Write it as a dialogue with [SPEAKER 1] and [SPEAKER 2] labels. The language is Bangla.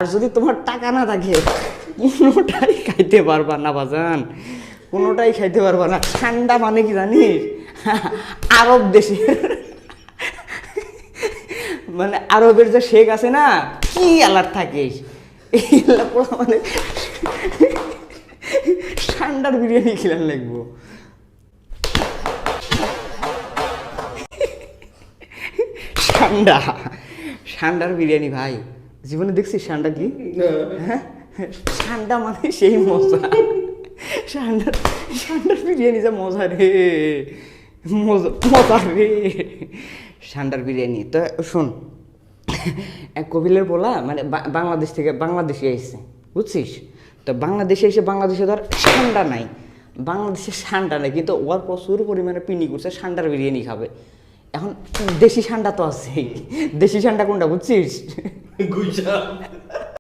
[SPEAKER 1] আর যদি তোমার টাকা না থাকে কোনোটাই খাইতে পারবা না বাজান, কোনোটাই খাইতে পারবা না। ঠান্ডা মানে কি জানিস, আরব দেশের মানে আরবের যে শেখ আছে না, কি আলার থাকিস মানে ঠান্ডার বিরিয়ানি খেলার লাগবো। ঠান্ডা ঠান্ডার বিরিয়ানি ভাই, জীবনে দেখছিস ঠান্ডা কি? হ্যাঁ, ঠান্ডা মানে সেই মজা। ঠান্ডার ঠান্ডার বিরিয়ানি যা মজা রে, মজা মজা রে ঠান্ডার বিরিয়ানি। তো শোন, এক কপিলের বলা মানে বাংলাদেশ থেকে বাংলাদেশে এসেছে, বুঝছিস? তো বাংলাদেশে এসে বাংলাদেশে ধর ঠান্ডা নাই, বাংলাদেশে ঠান্ডা নেই, কিন্তু ওর প্রচুর পরিমাণে পিনি করছে ঠান্ডার বিরিয়ানি খাবে। এখন দেশি ঠান্ডা তো আছেই, দেশি ঠান্ডা কোনটা বুঝছিস?